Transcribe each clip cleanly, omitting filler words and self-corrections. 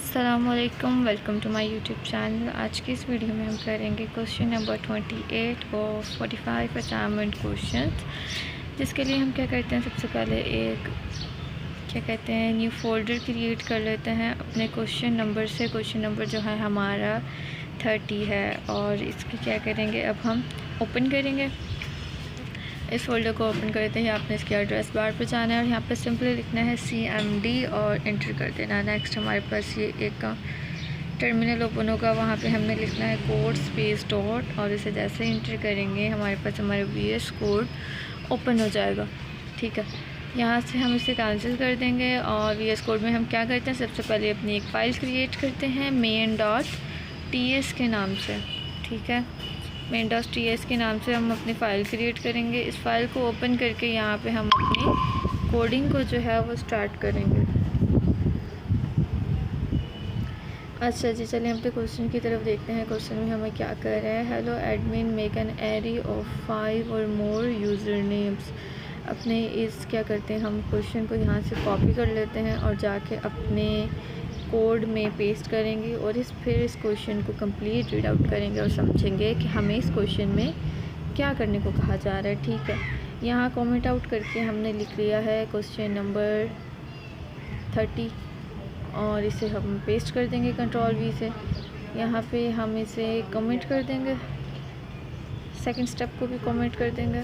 अस्सलामुअलैकुम, welcome to my YouTube channel. आज की इस वीडियो में हम करेंगे क्वेश्चन नंबर 28 और 45 असाइनमेंट क्वेश्चंस, जिसके लिए हम क्या करते हैं, सबसे पहले एक क्या कहते हैं न्यू फोल्डर क्रिएट कर लेते हैं अपने क्वेश्चन नंबर से। क्वेश्चन नंबर जो है हमारा 30 है और इसकी क्या करेंगे, अब हम ओपन करेंगे। इस फोल्डर को ओपन करते ही आपने इसके एड्रेस बार पर जाना है और यहाँ पे सिंपली लिखना है CMD और एंटर कर देना। नेक्स्ट हमारे पास ये एक टर्मिनल ओपन होगा, वहाँ पे हमने लिखना है कोड स्पेस डॉट और इसे जैसे एंटर करेंगे हमारे पास हमारा VS कोड ओपन हो जाएगा। ठीक है, यहाँ से हम इसे कैंसिल कर देंगे और VS कोड में हम क्या करते हैं, सबसे पहले अपनी एक फ़ाइल क्रिएट करते हैं main.ts के नाम से। ठीक है, main.ts के नाम से हम अपनी फ़ाइल क्रिएट करेंगे। इस फ़ाइल को ओपन करके यहाँ पे हम अपनी कोडिंग को जो है वो स्टार्ट करेंगे। अच्छा जी, चलिए हम पे क्वेश्चन की तरफ देखते हैं। क्वेश्चन में हमें क्या कर रहा है, hello admin make an array of 5 और मोर यूज़र नेम्स। अपने इस क्या करते हैं, हम क्वेश्चन को यहाँ से कॉपी कर लेते हैं और जाके अपने कोड में पेस्ट करेंगे और फिर इस क्वेश्चन को कंप्लीट रीड आउट करेंगे और समझेंगे कि हमें इस क्वेश्चन में क्या करने को कहा जा रहा है। ठीक है, यहाँ कमेंट आउट करके हमने लिख लिया है क्वेश्चन नंबर 30 और इसे हम पेस्ट कर देंगे Ctrl+V से। यहाँ पे हम इसे कमेंट कर देंगे, सेकंड स्टेप को भी कमेंट कर देंगे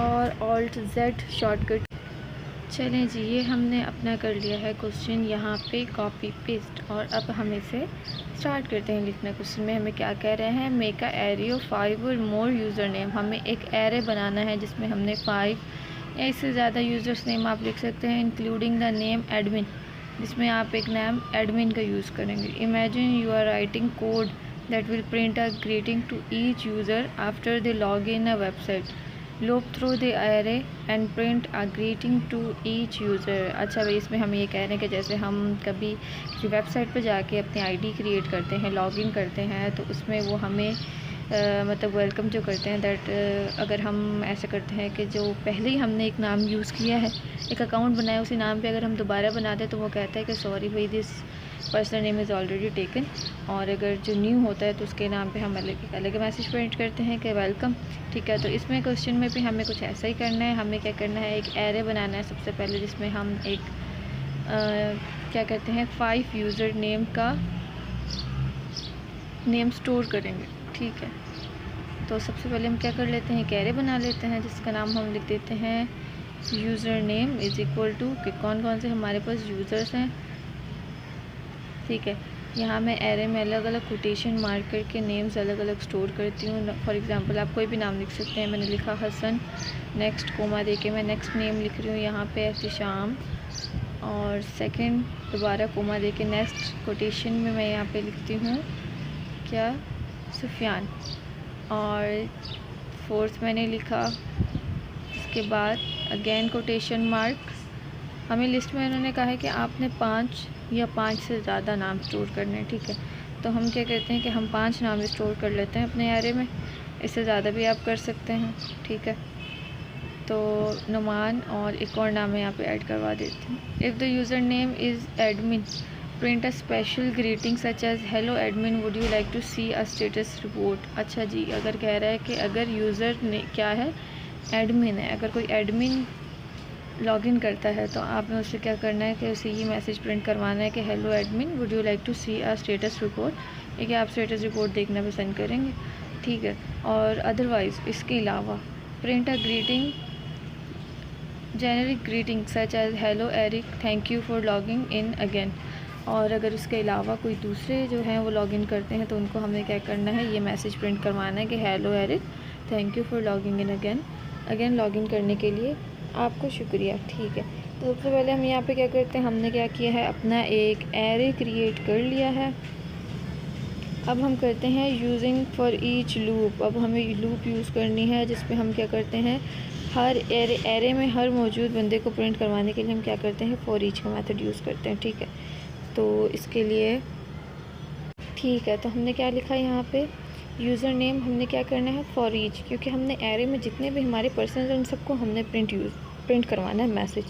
और Alt+Z शॉर्टकट। चलें जी, ये हमने अपना कर लिया है क्वेश्चन यहाँ पे कॉपी पेस्ट और अब हम इसे स्टार्ट करते हैं लिखना। क्वेश्चन में हमें क्या कह रहे हैं, मेक अ एरे ऑफ 5 और मोर यूज़र नेम। हमें एक एरे बनाना है जिसमें हमने 5 या इससे ज़्यादा यूज़र्स नेम आप लिख सकते हैं, इंक्लूडिंग द नेम एडमिन, जिसमें आप एक नाम एडमिन का यूज़ करेंगे। Imagine you are writing code that will print a greeting to each user after they log in a website. Loop through the array and print a greeting to each user. अच्छा भाई, इसमें हम ये कह रहे हैं कि जैसे हम कभी किसी वेबसाइट पर जाके अपनी ID क्रिएट करते हैं, लॉगिन करते हैं, तो उसमें वो हमें मतलब वेलकम जो करते हैं दैट अगर हम ऐसा करते हैं कि जो पहले ही हमने एक नाम यूज़ किया है, एक अकाउंट बनाया, उसी नाम पे अगर हम दोबारा बना दें तो वो कहता है कि सॉरी भाई this personal name is already taken. और अगर जो न्यू होता है तो उसके नाम पे हम अलग मैसेज प्रिंट करते हैं कि वेलकम। ठीक है, तो इसमें क्वेश्चन में भी हमें कुछ ऐसा ही करना है। हमें क्या करना है, एक एरे बनाना है सबसे पहले, जिसमें हम एक क्या कहते हैं 5 यूज़र नेम का नेम स्टोर करेंगे। ठीक है, तो सबसे पहले हम क्या कर लेते हैं, एक एरे बना लेते हैं जिसका नाम हम लिख देते हैं user name is equal to कि कौन कौन से हमारे पास यूज़र्स हैं। ठीक है, यहाँ मैं एरे में अलग अलग कोटेशन मार्क करके नेम्स अलग अलग स्टोर करती हूँ। फॉर एग्जांपल आप कोई भी नाम लिख सकते हैं। मैंने लिखा हसन, नेक्स्ट कोमा दे के मैं नेक्स्ट नेम लिख रही हूँ यहाँ पे एहतिशाम, और सेकंड दोबारा कोमा दे के नेक्स्ट कोटेशन में मैं यहाँ पे लिखती हूँ क्या, सुफियान, और फोर्थ मैंने लिखा। इसके बाद अगेन कोटेशन मार्क। हमें लिस्ट में उन्होंने कहा है कि आपने 5 या 5 से ज़्यादा नाम स्टोर करने हैं। ठीक है, तो हम क्या करते हैं कि हम 5 नाम स्टोर कर लेते हैं अपने एरे में, इससे ज़्यादा भी आप कर सकते हैं। ठीक है, तो नुमान और एक और नाम मैं यहाँ पे ऐड करवा देती हूँ। If the user name is admin print a special greeting such as hello admin would you like to see a status report. अच्छा जी, अगर कह रहा है कि अगर यूज़र ने क्या है, एडमिन है, अगर कोई एडमिन लॉगिन करता है तो आपने उससे क्या करना है कि उसे ये मैसेज प्रिंट करवाना है कि hello admin would you like to see a status report. ये कि आप स्टेटस रिपोर्ट देखना पसंद करेंगे। ठीक है, और अदरवाइज़ इसके अलावा print a greeting generic greeting such as hello Eric thank you for logging in again. और अगर उसके अलावा कोई दूसरे जो हैं वो लॉगिन करते हैं तो उनको हमें क्या करना है, ये मैसेज प्रिंट करवाना है कि hello Eric thank you for logging in again login करने के लिए आपको शुक्रिया। ठीक है, तो सबसे पहले हम यहाँ पे क्या करते हैं, हमने क्या किया है, अपना एक एरे क्रिएट कर लिया है। अब हम करते हैं यूजिंग फॉर ईच लूप। अब हमें लूप यूज़ करनी है जिसमें हम क्या करते हैं, हर एरे में हर मौजूद बंदे को प्रिंट करवाने के लिए हम क्या करते हैं, फॉर ईच का मेथड यूज़ करते हैं। ठीक है, तो इसके लिए ठीक है, तो हमने क्या लिखा यहाँ पे, यूज़र नेम हमने क्या करना है, फॉर ईच, क्योंकि हमने एरे में जितने भी हमारे पर्सनल हैं उन सबको हमने प्रिंट करवाना है मैसेज।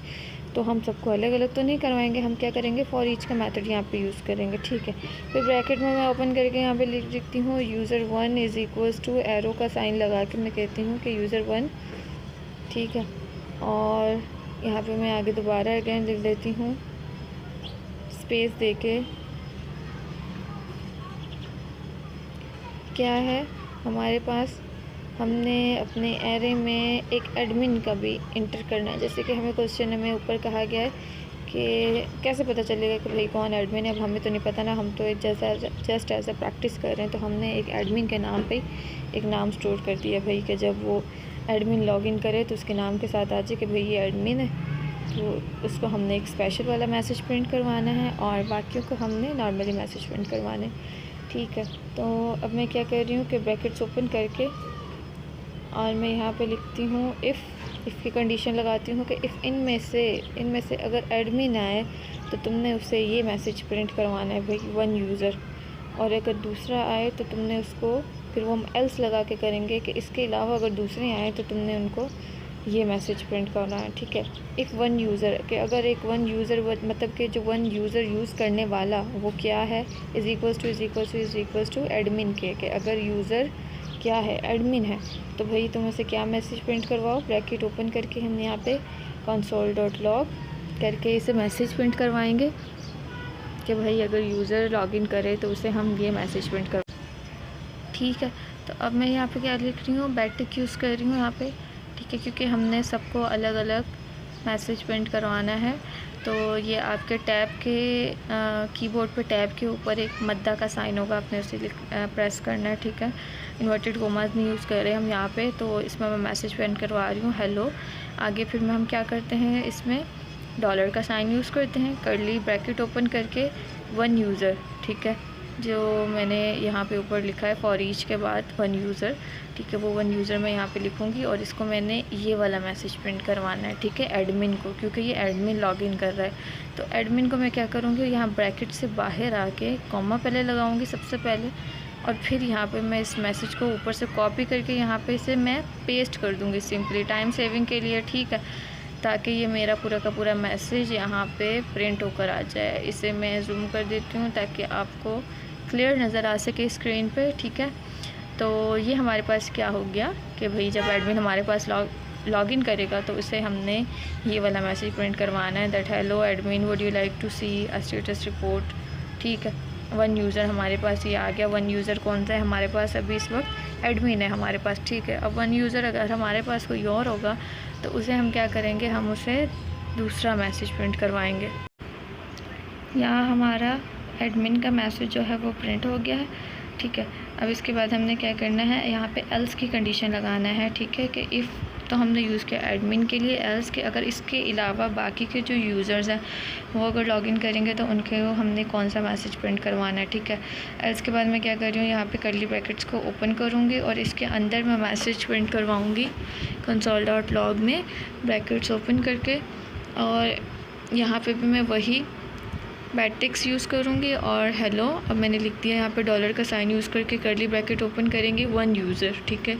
तो हम सबको अलग अलग तो नहीं करवाएंगे, हम क्या करेंगे फॉर ईच का मेथड यहाँ पे यूज़ करेंगे, ठीक है। फिर ब्रैकेट में मैं ओपन करके यहाँ पे लिख देती हूँ user1 is equals to arrow का साइन लगा के मैं कहती हूँ कि user1, ठीक है। और यहाँ पे मैं आगे दोबारा अगेन लिख देती हूँ स्पेस दे के, क्या है हमारे पास, हमने अपने एरे में एक एडमिन का भी इंटर करना है। जैसे कि हमें क्वेश्चन में ऊपर कहा गया है कि कैसे पता चलेगा कि भाई कौन एडमिन है। अब हमें तो नहीं पता ना, हम तो एक जस्ट एज अ प्रैक्टिस कर रहे हैं। तो हमने एक एडमिन के नाम पे एक नाम स्टोर कर दिया भाई, कि जब वो एडमिन लॉगिन करे तो उसके नाम के साथ आ जाए कि भाई ये एडमिन है। तो उसको हमने एक स्पेशल वाला मैसेज प्रिंट करवाना है और बाकियों को हमने नॉर्मली मैसेज प्रिंट करवाने, ठीक है। तो अब मैं क्या कर रही हूँ कि ब्रैकेट्स ओपन करके और मैं यहाँ पे लिखती हूँ इफ़ की कंडीशन लगाती हूँ कि इफ़ इनमें से अगर एडमिन आए तो तुमने उससे ये मैसेज प्रिंट करवाना है भाई 1 यूज़र, और अगर दूसरा आए तो तुमने उसको, फिर वो हम एल्स लगा के करेंगे कि इसके अलावा अगर दूसरे आए तो तुमने उनको ये मैसेज प्रिंट करना है, ठीक है। इफ़ 1 यूज़र के अगर एक 1 यूज़र मतलब कि जो 1 यूज़र यूज़ करने वाला वो क्या है, इज़ इक्वल्स टू एडमिन के अगर यूज़र क्या है एडमिन है तो भाई तुम उसे क्या मैसेज प्रिंट करवाओ। ब्रैकेट ओपन करके हम यहाँ पे console.log करके इसे मैसेज प्रिंट करवाएंगे कि भाई अगर यूज़र लॉगिन करे तो उसे हम ये मैसेज प्रिंट कर, ठीक है। तो अब मैं यहाँ पे क्या लिख रही हूँ, बैटिक यूज़ कर रही हूँ यहाँ पे, ठीक है, क्योंकि हमने सबको अलग अलग मैसेज प्रिंट करवाना है। तो ये आपके टैब के कीबोर्ड पे टैब के ऊपर एक मद्दा का साइन होगा, आपने उसे प्रेस करना है, ठीक है। इन्वर्टेड कोमास नहीं यूज़ कर रहे हम यहाँ पे, तो इसमें मैं मैसेज प्रिंट करवा रही हूँ हेलो। आगे फिर में हम क्या करते हैं, इसमें डॉलर का साइन यूज़ करते हैं, कर्ली ब्रैकेट ओपन करके 1 यूज़र, ठीक है, जो मैंने यहाँ पे ऊपर लिखा है फॉर ईच के बाद 1 यूज़र, ठीक है, वो 1 यूज़र मैं यहाँ पे लिखूँगी और इसको मैंने ये वाला मैसेज प्रिंट करवाना है, ठीक है, एडमिन को, क्योंकि ये एडमिन लॉगिन कर रहा है। तो एडमिन को मैं क्या करूँगी, यहाँ ब्रैकेट से बाहर आके कॉमा पहले लगाऊँगी सबसे पहले, और फिर यहाँ पे मैं इस मैसेज को ऊपर से कॉपी करके यहाँ पे इसे मैं पेस्ट कर दूँगी सिंपली टाइम सेविंग के लिए, ठीक है, ताकि ये मेरा पूरा का पूरा मैसेज यहाँ पे प्रिंट होकर आ जाए। इसे मैं जूम कर देती हूँ ताकि आपको क्लियर नज़र आ सके स्क्रीन पे, ठीक है। तो ये हमारे पास क्या हो गया कि भाई जब एडमिन हमारे पास लॉगिन करेगा तो उसे हमने ये वाला मैसेज प्रिंट करवाना है, that hello admin would you like to see a status report, ठीक है। 1 यूज़र हमारे पास ये आ गया। 1 यूज़र कौन सा है हमारे पास, अभी इस वक्त एडमिन है हमारे पास, ठीक है। अब 1 यूज़र अगर हमारे पास कोई और होगा तो उसे हम क्या करेंगे, हम उसे दूसरा मैसेज प्रिंट करवाएंगे। यहाँ हमारा एडमिन का मैसेज जो है वो प्रिंट हो गया है, ठीक है। अब इसके बाद हमने क्या करना है, यहाँ पे एल्स की कंडीशन लगाना है, ठीक है, कि इफ़ तो हमने यूज़ किया एडमिन के लिए, एल्स के अगर इसके अलावा बाकी के जो यूज़र्स हैं वो अगर लॉगिन करेंगे तो उनके हमने कौन सा मैसेज प्रिंट करवाना है, ठीक है। एल्स के बाद मैं क्या कर रही हूँ, यहाँ पे कर्ली ब्रैकेट्स को ओपन करूँगी और इसके अंदर मैं मैसेज प्रिंट करवाऊँगी console.log में ब्रैकेट्स ओपन करके, और यहाँ पे भी मैं वही बैटिक्स यूज़ करूँगी और हेलो। अब मैंने लिख दिया यहाँ पे डॉलर का साइन यूज़ करके कर्ली ब्रैकेट ओपन करेंगे 1 यूज़र, ठीक है।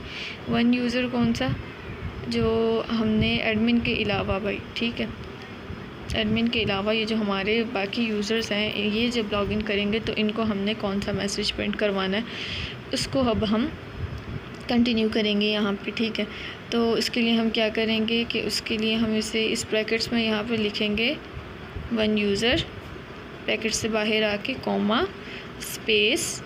1 यूज़र कौन सा, जो हमने एडमिन के अलावा भाई, ठीक है, एडमिन के अलावा ये जो हमारे बाकी यूज़र्स हैं ये जब लॉगिन करेंगे तो इनको हमने कौन सा मैसेज प्रिंट करवाना है उसको अब हम कंटिन्यू करेंगे यहाँ पे, ठीक है। तो इसके लिए हम क्या करेंगे कि उसके लिए हम इसे इस ब्रैकेट्स में यहाँ पे लिखेंगे 1 यूज़र, ब्रैकेट से बाहर आके कॉमा स्पेस,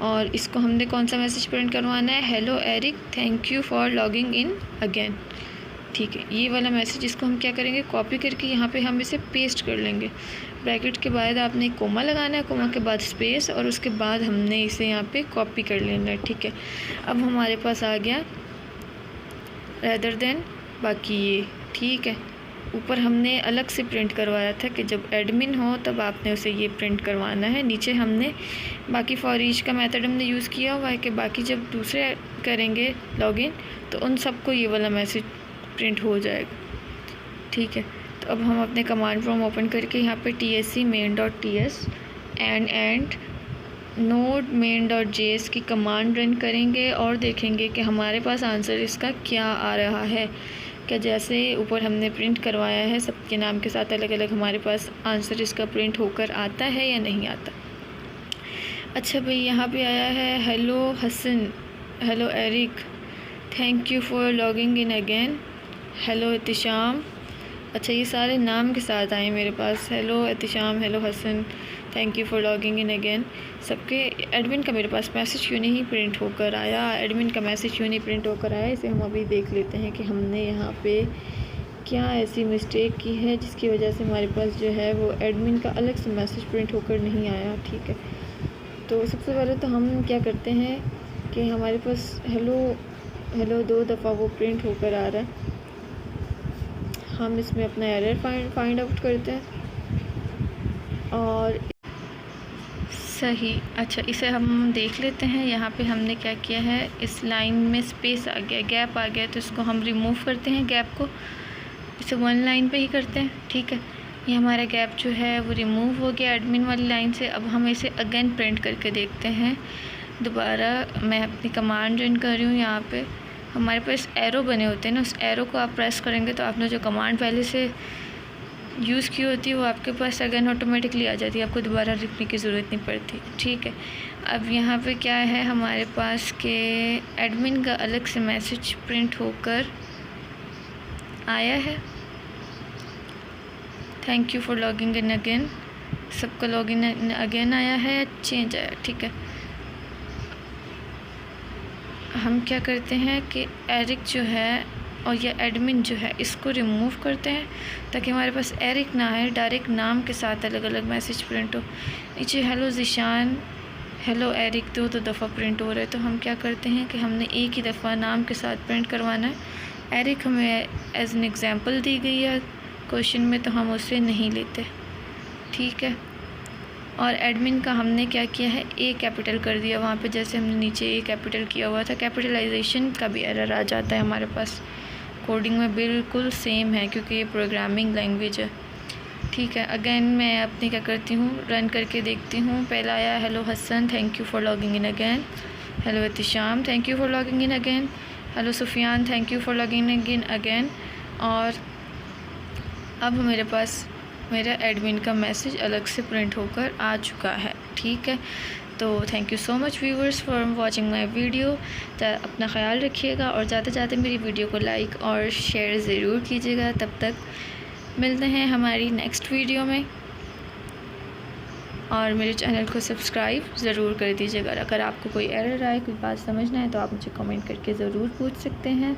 और इसको हमने कौन सा मैसेज प्रिंट करवाना है, hello Eric thank you for logging in again, ठीक है। ये वाला मैसेज इसको हम क्या करेंगे, कॉपी करके यहाँ पे हम इसे पेस्ट कर लेंगे। ब्रैकेट के बाद आपने कोमा लगाना है, कोमा के बाद स्पेस, और उसके बाद हमने इसे यहाँ पे कॉपी कर लेना है, ठीक है। अब हमारे पास आ गया रेदर देन बाकी ये, ठीक है। ऊपर हमने अलग से प्रिंट करवाया था कि जब एडमिन हो तब आपने उसे ये प्रिंट करवाना है। नीचे हमने बाकी फॉर ईच का मेथड हमने यूज़ किया हुआ है कि बाकी जब दूसरे करेंगे लॉगिन तो उन सबको ये वाला मैसेज प्रिंट हो जाएगा, ठीक है। तो अब हम अपने कमांड प्रॉम्प्ट ओपन करके यहाँ पे tsc main.ts and node main.js की कमांड रन करेंगे और देखेंगे कि हमारे पास आंसर इसका क्या आ रहा है क्या जैसे ऊपर हमने प्रिंट करवाया है सबके नाम के साथ अलग अलग हमारे पास आंसर इसका प्रिंट होकर आता है या नहीं आता। अच्छा भाई, यहाँ पे आया है hello Hasan, hello Eric, thank you for logging in again, hello Ehtisham. अच्छा, ये सारे नाम के साथ आए मेरे पास, hello Ehtisham, hello Hasan, thank you for logging in again. सबके एडमिन का मेरे पास मैसेज क्यों नहीं प्रिंट होकर आया, एडमिन का मैसेज क्यों नहीं प्रिंट होकर आया, इसे हम अभी देख लेते हैं कि हमने यहाँ पे क्या ऐसी मिस्टेक की है जिसकी वजह से हमारे पास जो है वो एडमिन का अलग से मैसेज प्रिंट होकर नहीं आया। ठीक है, तो सबसे पहले तो हम क्या करते हैं कि हमारे पास हेलो हेलो 2 दफ़ा वो प्रिंट होकर आ रहा है, हम इसमें अपना एरर फाइंड आउट करते हैं और सही। अच्छा, इसे हम देख लेते हैं। यहाँ पे हमने क्या किया है, इस लाइन में स्पेस आ गया, गैप आ गया, तो इसको हम रिमूव करते हैं, गैप को इसे 1 लाइन पे ही करते हैं। ठीक है, ये हमारा गैप जो है वो रिमूव हो गया एडमिन वाली लाइन से। अब हम इसे अगेन प्रिंट करके देखते हैं दोबारा। मैं अपनी कमांड ज्वाइन कर रही हूँ। यहाँ पे हमारे पास एरो बने होते हैं ना, उस एरो को आप प्रेस करेंगे तो आपने जो कमांड पहले से यूज़ की होती है वो आपके पास अगेन ऑटोमेटिकली आ जाती है, आपको दोबारा लिखने की ज़रूरत नहीं पड़ती। ठीक है, अब यहाँ पे क्या है हमारे पास के एडमिन का अलग से मैसेज प्रिंट होकर आया है, thank you for logging in again, सबका लॉगिन इन अगेन आया है, चेंज आया। ठीक है, हम क्या करते हैं कि एरिक जो है और ये एडमिन जो है इसको रिमूव करते हैं ताकि हमारे पास एरिक ना आए, डायरेक्ट नाम के साथ अलग अलग मैसेज प्रिंट हो। नीचे हेलो ज़िशान, हेलो एरिक 2 दफ़ा प्रिंट हो रहा है, तो हम क्या करते हैं कि हमने एक ही दफ़ा नाम के साथ प्रिंट करवाना है। एरिक हमें एज एन एग्ज़ाम्पल दी गई है क्वेश्चन में, तो हम उसे नहीं लेते। ठीक है, और एडमिन का हमने क्या किया है, ए कैपिटल कर दिया वहाँ पे, जैसे हमने नीचे ए कैपिटल किया हुआ था। कैपिटलाइजेशन का भी एरर आ जाता है हमारे पास, कोडिंग में बिल्कुल सेम है क्योंकि ये प्रोग्रामिंग लैंग्वेज है। ठीक है, अगेन मैं अपनी क्या करती हूँ, रन करके देखती हूँ। पहला आया hello Hasan, thank you for logging in again, hello Ehtisham, thank you for logging in again, hello Sufiyan, thank you for logging in again. और अब मेरे पास मेरा एडमिन का मैसेज अलग से प्रिंट होकर आ चुका है। ठीक है, तो thank you so much viewers for watching my video. अपना ख्याल रखिएगा और जाते जाते मेरी वीडियो को लाइक और शेयर ज़रूर कीजिएगा। तब तक मिलते हैं हमारी नेक्स्ट वीडियो में, और मेरे चैनल को सब्सक्राइब ज़रूर कर दीजिएगा। अगर आपको कोई एरर आए, कोई बात समझना है तो आप मुझे कमेंट करके ज़रूर पूछ सकते हैं।